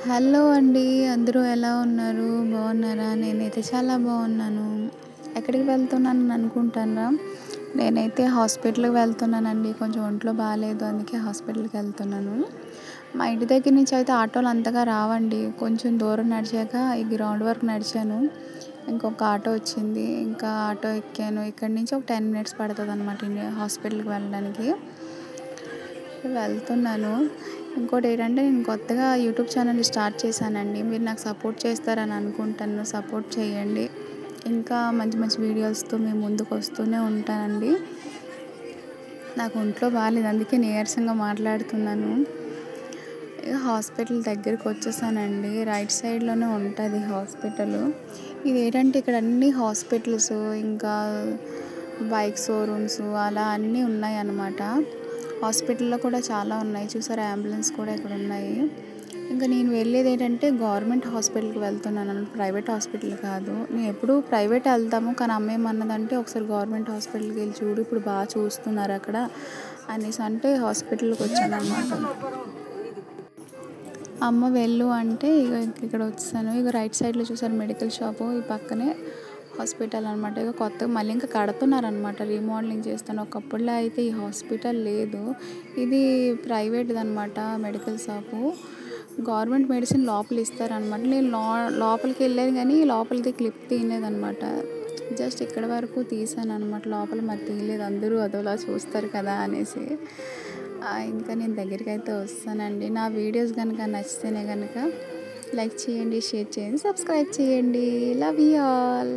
Hello అండి. అందరూ ఎలా ఉన్నారు? బాగున్నారా? నేనైతే చాలా బాగున్నాను. ఎక్కడికి వెళ్తున్నానని అనుకుంటున్నారా? నేనైతే హాస్పిటల్‌కి వెళ్తున్నానండి. కొంచెం ఒంట్లో బాలేదు. అందుకే హాస్పిటల్‌కి వెళ్తున్నాను. మా ఇంటి దగ్గర నుంచి అయితే ఆటోలు అంతగా రావండి. కొంచెం దూరం నడిచాక ఈ గ్రౌండ్ వరకు నడిచాను. ఇంకొక ఆటో వచ్చింది. ఇంకా ఆటో ఎక్కాను. ఇక్కడి నుంచి ఒక 10 మినిట్స్ పడతదనమాట హాస్పిటల్‌కి వెళ్ళడానికి. వెళ్తున్నాను. ఇంకోటేంటంటే నేను కొత్తగా యూట్యూబ్ ఛానల్ స్టార్ట్ చేశానండి. మీరు నాకు సపోర్ట్ చేస్తారని అనుకుంటాను. సపోర్ట్ చేయండి. ఇంకా మంచి మంచి వీడియోస్‌తో మీ ముందుకు వస్తూనే ఉంటానండి. నాకు ఒంట్లో బాలేదు. అందుకే నీరసంగా మాట్లాడుతున్నాను. హాస్పిటల్ దగ్గరికి వచ్చేసానండి. రైట్ సైడ్‌లోనే ఉంటది హాస్పిటలు. ఇదేంటంటే ఇక్కడ అన్ని హాస్పిటల్స్ ఇంకా బైక్ షోరూమ్స్ అలా అన్నీ ఉన్నాయన్నమాట. హాస్పిటల్‌లో కూడా చాలా ఉన్నాయి. చూసారా, అంబులెన్స్ కూడా ఇక్కడ ఉన్నాయి. ఇంకా నేను వెళ్ళేదేంటంటే గవర్నమెంట్ హాస్పిటల్‌కి వెళ్తున్నాను. ప్రైవేట్ హాస్పిటల్ కాదు. మేము ఎప్పుడూ ప్రైవేట్ వెళ్తాము. కానీ అమ్మ ఏమన్నదంటే ఒకసారి గవర్నమెంట్ హాస్పిటల్‌కి వెళ్ళి చూడు, ఇప్పుడు బాగా చూస్తున్నారు అక్కడ అనేసి అంటే హాస్పిటల్‌కి వచ్చానన్నమాట. అమ్మ వెళ్ళు అంటే ఇక్కడ వచ్చేసాను. రైట్ సైడ్‌లో చూసారు మెడికల్ షాపు. ఈ పక్కనే హాస్పిటల్ అనమాట. కొత్తగా మళ్ళీ ఇంకా కడుతున్నారనమాట. రీమోడలింగ్ చేస్తాను. ఒకప్పుడులో అయితే ఈ హాస్పిటల్ లేదు. ఇది ప్రైవేట్‌దనమాట మెడికల్ షాపు. గవర్నమెంట్ మెడిసిన్ లోపల ఇస్తారనమాట. నేను లోపలికి వెళ్ళాను కానీ లోపలిది క్లిప్ తీయలేదనమాట. జస్ట్ ఇక్కడ వరకు తీసాననమాట. లోపల మరి తీయలేదు. అందరూ అదోలా చూస్తారు కదా అనేసి. ఇంకా నేను దగ్గరికైతే వస్తానండి. నా వీడియోస్ కనుక నచ్చితేనే కనుక లైక్ చేయండి, షేర్ చేయండి, సబ్స్క్రైబ్ చేయండి. Love you all.